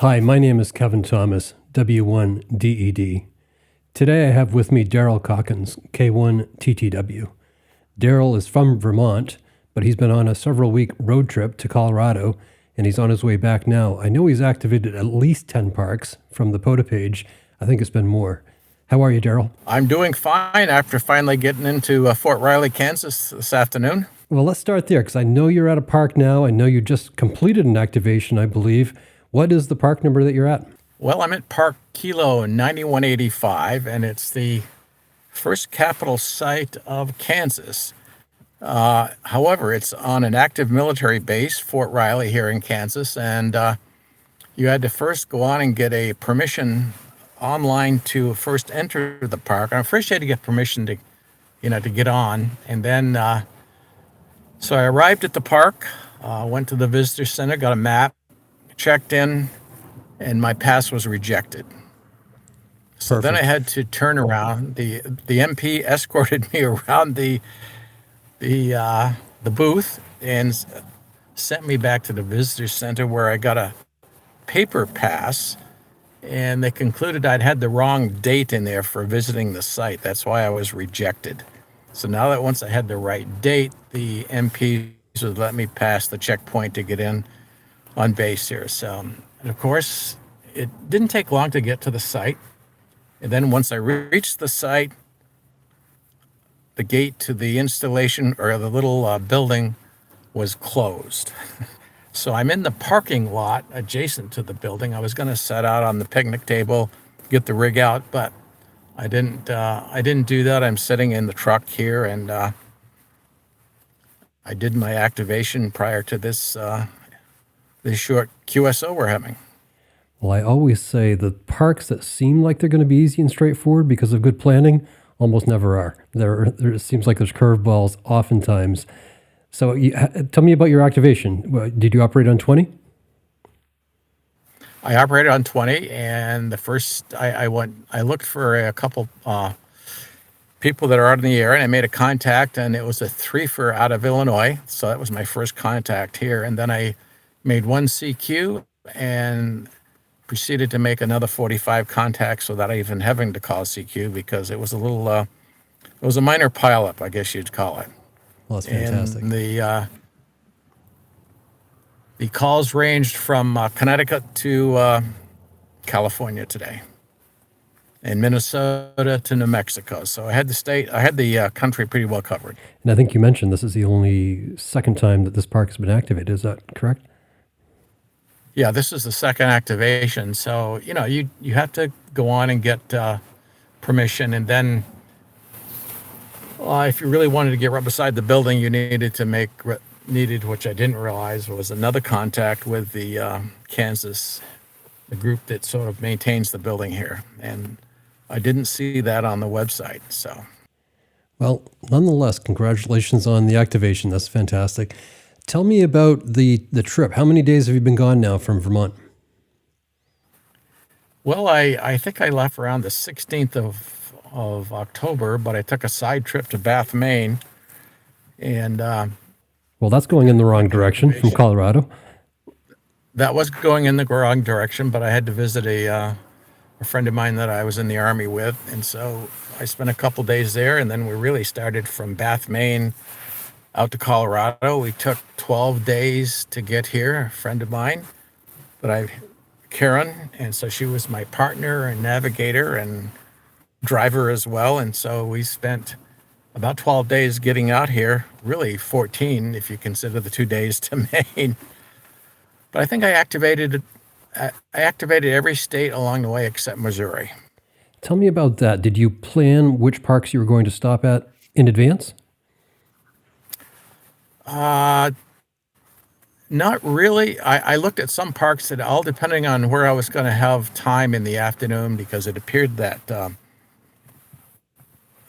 Hi, my name is K.Thomas, W1DED. Today I have with me Darryl Calkins, K1TTW. Darryl is from Vermont, but he's been on a several-week road trip to Colorado, and he's on his way back now. I know he's activated at least 10 parks from the POTA page. I think it's been more. How are you, Darryl? I'm doing fine after finally getting into Fort Riley, Kansas this afternoon. Well, let's start there, because I know you're at a park now. I know you just completed an activation, I believe. What is the park number that you're at? Well, I'm at Park Kilo 9185, and it's the first capital site of Kansas. However, it's on an active military base, Fort Riley here in Kansas, and you had to first go on and get a permission online to first enter the park. And first you had to get permission to get on, and then so I arrived at the park, went to the visitor center, got a map, checked in, and my pass was rejected. So Perfect. then I had to turn around. The MP escorted me around the booth and sent me back to the visitor center, where I got a paper pass, and they concluded I'd had the wrong date in there for visiting the site. That's why I was rejected. So now that once I had the right date, the MPs would let me pass the checkpoint to get in on base here. So, and of course, it didn't take long to get to the site. And then once I reached the site, the gate to the installation, or the little building, was closed. So I'm in the parking lot adjacent to the building. I was going to set out on the picnic table, get the rig out, but I didn't do that. I'm sitting in the truck here, and I did my activation prior to this short QSO we're having. Well, I always say the parks that seem like they're going to be easy and straightforward because of good planning almost never are. It seems like there's curveballs oftentimes. So tell me about your activation. Did you operate on 20? I operated on 20, and the first I looked for a couple people that are out in the area, and I made a contact, and it was a threefer out of Illinois. So that was my first contact here. And then I made one CQ and proceeded to make another 45 contacts without even having to call CQ, because it was it was a minor pileup, I guess you'd call it. Well, that's fantastic. And the calls ranged from Connecticut to California today, and Minnesota to New Mexico. So I had the country pretty well covered. And I think you mentioned this is the only second time that this park has been activated. Is that correct? Yeah, this is the second activation. So, you have to go on and get permission. And then if you really wanted to get right beside the building, you needed, which I didn't realize, was another contact with the Kansas, the group that sort of maintains the building here. And I didn't see that on the website. So, Well, nonetheless, congratulations on the activation. That's fantastic. Tell me about the trip. How many days have you been gone now from Vermont? well, I think I left around the 16th of October, but I took a side trip to Bath, Maine, and Well, that's going in the wrong direction from Colorado. that was going in the wrong direction. But I had to visit a friend of mine that I was in the Army with, and so I spent a couple days there, and then we really started from Bath, Maine, out to Colorado. We took 12 days to get here. A friend of mine, Karen, and so she was my partner and navigator and driver as well. And so we spent about 12 days getting out here, really 14 if you consider the 2 days to Maine. But I think I activated every state along the way except Missouri. Tell me about that. Did you plan which parks you were going to stop at in advance? Not really. I looked at some parks that all depending on where I was going to have time in the afternoon, because it appeared that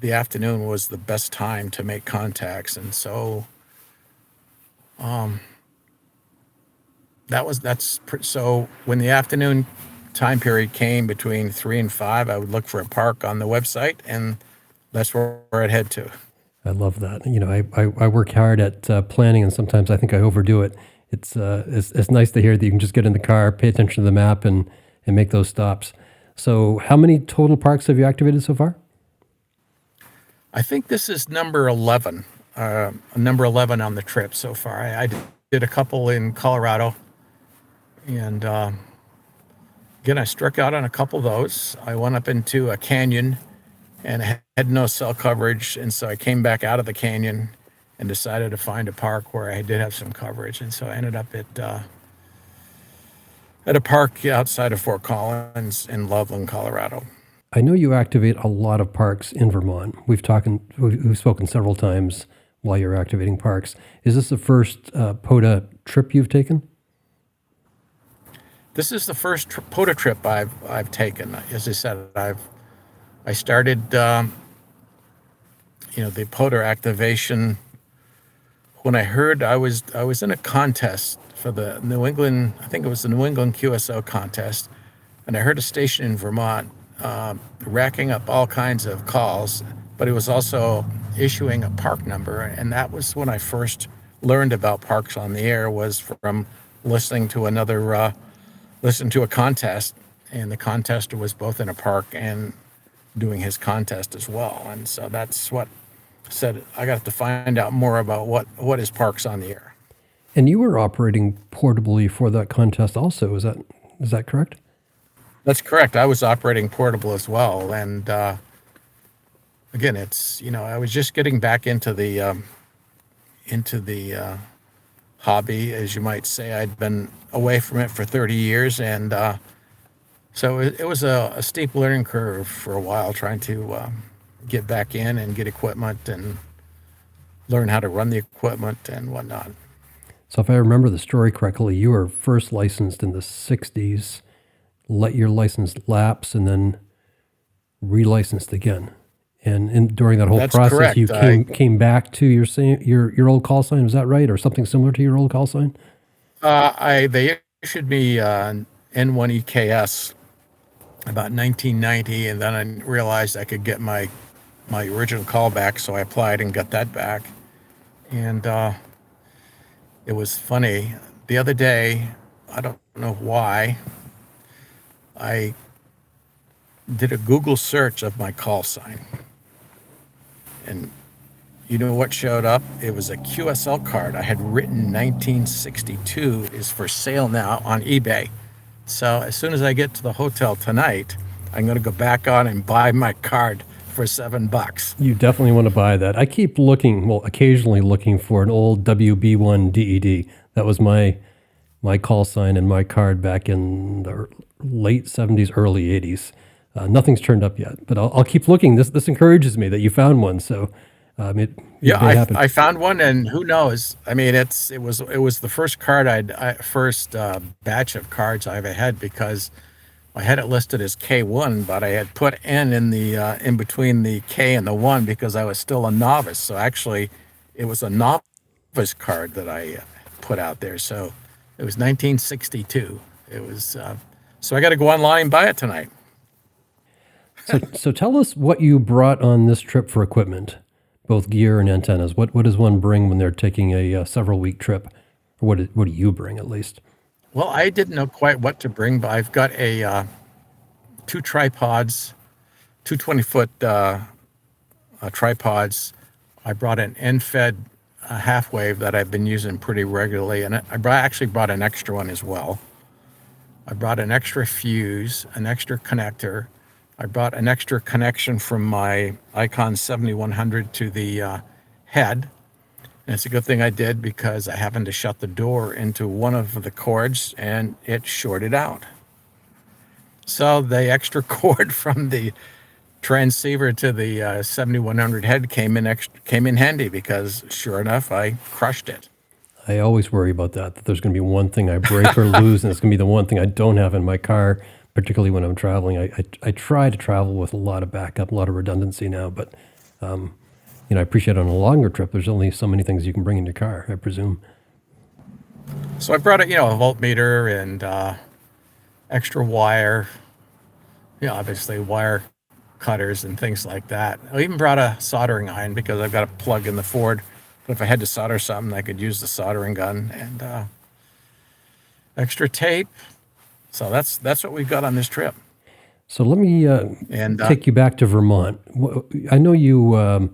the afternoon was the best time to make contacts. And so so when the afternoon time period came between 3 and 5, I would look for a park on the website, and that's where I'd head to. I love that. I work hard at planning, and sometimes I think I overdo it. It's nice to hear that you can just get in the car, pay attention to the map, and make those stops. So, how many total parks have you activated so far? I think this is number 11, number 11 on the trip so far. I did a couple in Colorado, and again, I struck out on a couple of those. I went up into a canyon and I had no cell coverage, and so I came back out of the canyon and decided to find a park where I did have some coverage, and so I ended up at a park outside of Fort Collins in Loveland, Colorado. I know you activate a lot of parks in Vermont. We've spoken several times while you're activating parks. Is this the first POTA trip you've taken? This is the first POTA trip I've taken. As I said, I started the POTA activation when I heard I was in a contest for the New England. I think it was the New England QSO contest, and I heard a station in Vermont racking up all kinds of calls, but it was also issuing a park number, and that was when I first learned about parks on the air, was from listening to a contest, and the contester was both in a park and doing his contest as well, and so that's what said I got to find out more about what is parks on the air. And you were operating portably for that contest also, is that correct? That's correct. I was operating portable as well, and again, it's I was just getting back into the hobby, as you might say. I'd been away from it for 30 years, and so it was a steep learning curve for a while, trying to get back in and get equipment and learn how to run the equipment and whatnot. So if I remember the story correctly, you were first licensed in the 60s, let your license lapse, and then relicensed again. And during that whole That's process, correct. you came back to your old call sign. Was that right, or something similar to your old call sign? They issued me N1EKS about 1990, and then I realized I could get my original call back, so I applied and got that back. And it was funny. The other day, I don't know why, I did a Google search of my call sign. And you know what showed up? It was a QSL card I had written 1962 is for sale now on eBay. So as soon as I get to the hotel tonight, I'm going to go back on and buy my card for $7. You definitely want to buy that. I keep occasionally looking for an old W1DED. That was my call sign and my card back in the late 70s, early 80s. Nothing's turned up yet, but I'll keep looking. This encourages me that you found one. So it may happen. I found one, and who knows? I mean, it was the first card first batch of cards I ever had, because I had it listed as K1, but I had put N in the in between the K and the 1 because I was still a novice. So actually, it was a novice card that I put out there. So it was 1962. It was so I got to go online and buy it tonight. So tell us what you brought on this trip for equipment, both gear and antennas. What does one bring when they're taking a several-week trip? Or what do you bring, at least? Well, I didn't know quite what to bring, but I've got two tripods, two 20-foot tripods. I brought an end-fed half wave that I've been using pretty regularly, and actually brought an extra one as well. I brought an extra fuse, an extra connector. I brought an extra connection from my Icon 7100 to the head. And it's a good thing I did, because I happened to shut the door into one of the cords and it shorted out. So the extra cord from the transceiver to the 7100 head came in handy, because sure enough, I crushed it. I always worry about that there's going to be one thing I break or lose, and it's going to be the one thing I don't have in my car, particularly when I'm traveling. I try to travel with a lot of backup, a lot of redundancy now, but I appreciate on a longer trip, there's only so many things you can bring in your car, I presume. So I brought a voltmeter and extra wire, obviously wire cutters and things like that. I even brought a soldering iron, because I've got a plug in the Ford. But if I had to solder something, I could use the soldering gun. And extra tape. So that's what we've got on this trip. So let me And take you back to Vermont. I know you,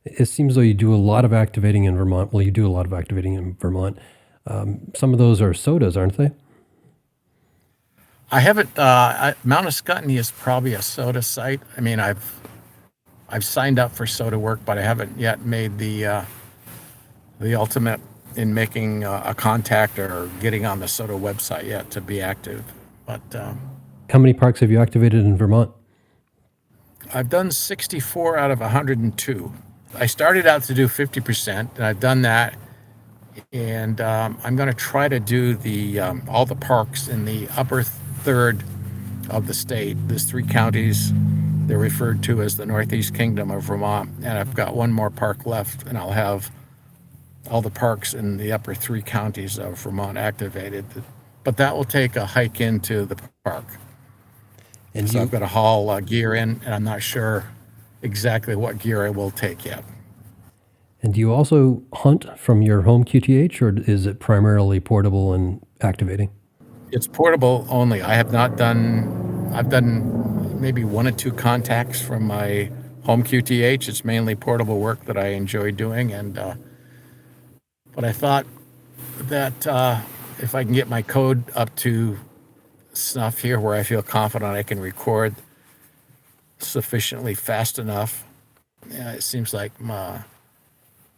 it seems though you do a lot of activating in Vermont. Well, you do a lot of activating in Vermont. Some of those are sodas, aren't they? I haven't. Mount Escutney is probably a soda site. I mean, I've signed up for soda work, but I haven't yet made the ultimate in making a contact or getting on the soda website yet to be active. But How many parks have you activated in Vermont? I've done 64 out of 102. I started out to do 50%, and I've done that. And I'm going to try to do the all the parks in the upper third of the state. There's 3 counties. They're referred to as the Northeast Kingdom of Vermont. And I've got one more park left, and I'll have all the parks in the upper 3 counties of Vermont activated. But that will take a hike into the park. And So I've got to haul gear in, and I'm not sure exactly what gear I will take yet. And do you also hunt from your home QTH, or is it primarily portable and activating? It's portable only. I've done maybe 1 or 2 contacts from my home QTH. It's mainly portable work that I enjoy doing. And but I thought that if I can get my code up to snuff here where I feel confident I can record sufficiently fast enough, it seems like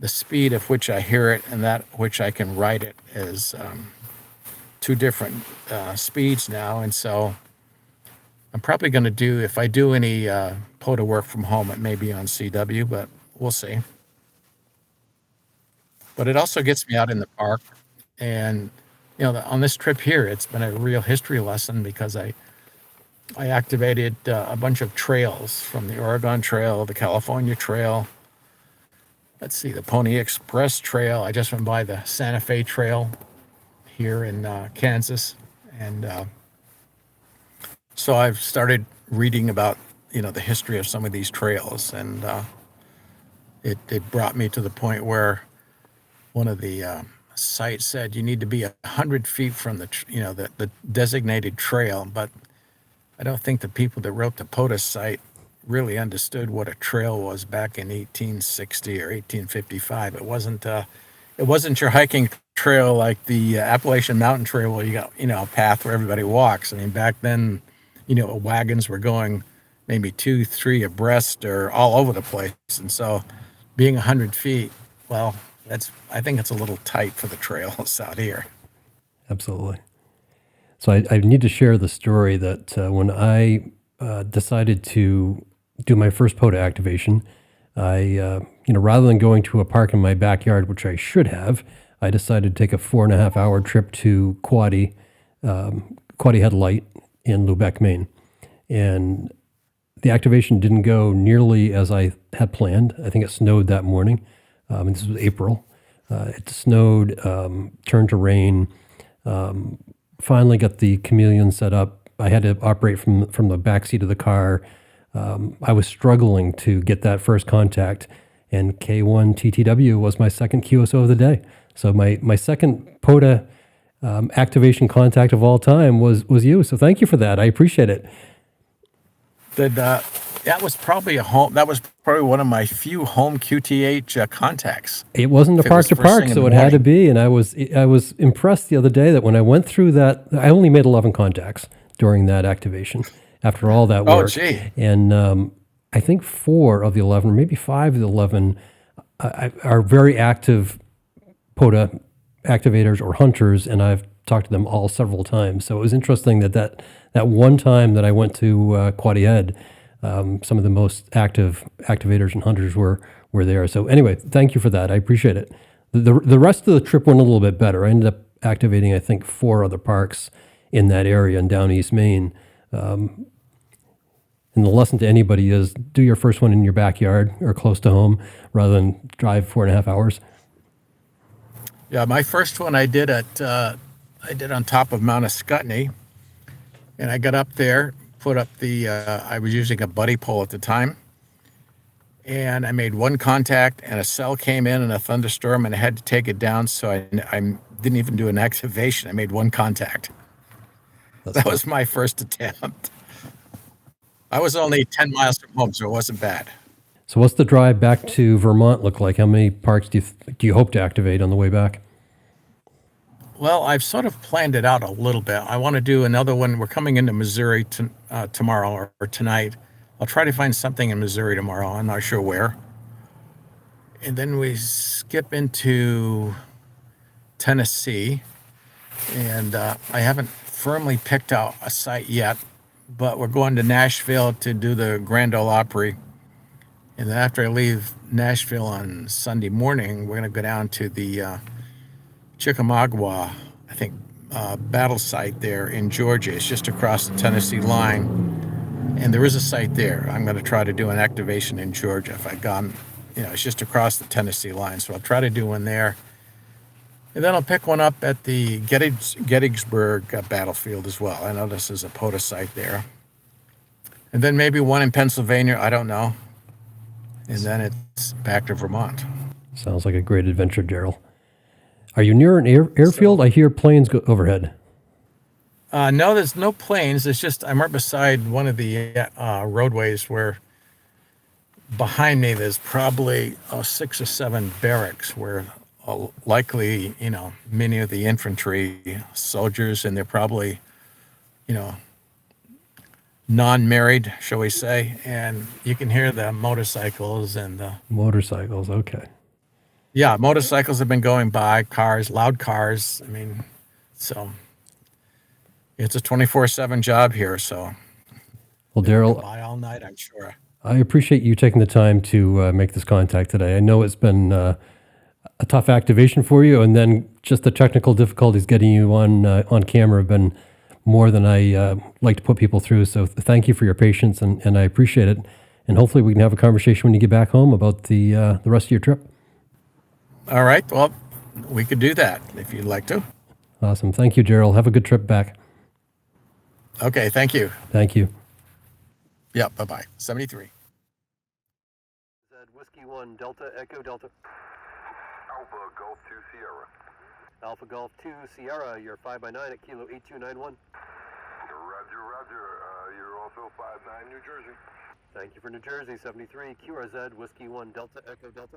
the speed of which I hear it and that which I can write it is 2 different speeds now. And so I'm probably going to do, if I do any POTA work from home, it may be on CW, but we'll see. But it also gets me out in the park. And, on this trip here, it's been a real history lesson because I activated a bunch of trails from the Oregon Trail, the California Trail. Let's see, the Pony Express Trail. I just went by the Santa Fe Trail here in Kansas. And so I've started reading about, the history of some of these trails. And it brought me to the point where one of the sites said you need to be 100 feet from the designated trail. But I don't think the people that wrote the POTA site really understood what a trail was back in 1860 or 1855. It wasn't your hiking trail like the Appalachian Mountain Trail where you got, a path where everybody walks. I mean, back then, wagons were going maybe 2, 3 abreast or all over the place. And so being 100 feet, well, I think it's a little tight for the trails out here. Absolutely. So I need to share the story that when I decided to do my first POTA activation, I, rather than going to a park in my backyard, which I should have, I decided to take a 4.5-hour trip to Quaddy Headlight in Lubec, Maine. And the activation didn't go nearly as I had planned. I think it snowed that morning. And this was April. It snowed, turned to rain. Finally got the chameleon set up. I had to operate from the back seat of the car. I was struggling to get that first contact, and K1TTW was my second QSO of the day. So my second POTA activation contact of all time was you. So thank you for that. I appreciate it. That was probably one of my few home QTH contacts. It wasn't a park to park, so it had to be. And I was impressed the other day that when I went through that, I only made 11 contacts during that activation after all that work. Oh, gee. And I think 4 of the 11, or maybe 5 of the 11, are very active POTA activators or hunters, and I've talked to them all several times. So it was interesting that one time that I went to Quaddy Head, some of the most active activators and hunters were there. So anyway, thank you for that. I appreciate it. The rest of the trip went a little bit better. I ended up activating, I think, 4 other parks in that area in down East Maine. And the lesson to anybody is do your first one in your backyard or close to home rather than drive 4.5 hours. Yeah, my first one I did on top of Mount Escutney, and I got up there, put up I was using a buddy pole at the time, and I made 1 contact, and a cell came in a thunderstorm, and I had to take it down, so I didn't even do an activation. I made one contact. That was my first attempt. I was only 10 miles from home, so it wasn't bad. So what's the drive back to Vermont look like? How many parks do you hope to activate on the way back? Well, I've sort of planned it out a little bit. I want to do another one. We're coming into Missouri tomorrow or tonight. I'll try to find something in Missouri tomorrow. I'm not sure where. And then we skip into Tennessee. And I haven't firmly picked out a site yet, but we're going to Nashville to do the Grand Ole Opry. And then after I leave Nashville on Sunday morning, we're going to go down to the Chickamauga, I think, battle site there in Georgia. It's just across the Tennessee line. And there is a site there. I'm going to try to do an activation in Georgia. If I've gone, it's just across the Tennessee line. So I'll try to do one there. And then I'll pick one up at the Gettysburg battlefield as well. I know this is a POTA site there. And then maybe one in Pennsylvania. I don't know. And then it's back to Vermont. Sounds like a great adventure, Darryl. Are you near an airfield? I hear planes go overhead. No, there's no planes. It's just I'm right beside one of the roadways where behind me there's probably 6 or 7 barracks where likely, many of the infantry soldiers, and they're probably, non-married, shall we say, and you can hear the motorcycles and the... Motorcycles, okay. Yeah, motorcycles have been going by, cars, loud cars. I mean, so it's a 24/7 job here, so... Well, Darryl... By all night, I'm sure. I appreciate you taking the time to make this contact today. I know it's been... a tough activation for you, and then just the technical difficulties getting you on camera have been more than I like to put people through. So thank you for your patience, and I appreciate it. And hopefully we can have a conversation when you get back home about the rest of your trip. All right. Well, we could do that if you'd like to. Awesome. Thank you, Darryl. Have a good trip back. Okay. Thank you. Thank you. Yeah. Bye-bye. 73. Whiskey 1 Delta Echo Delta. Alpha Golf 2 Sierra. Alpha Golf 2 Sierra, you're 5x9 at Kilo 8291. Roger. You're also 5-9 New Jersey. Thank you for New Jersey, 73 QRZ Whiskey 1 Delta Echo Delta.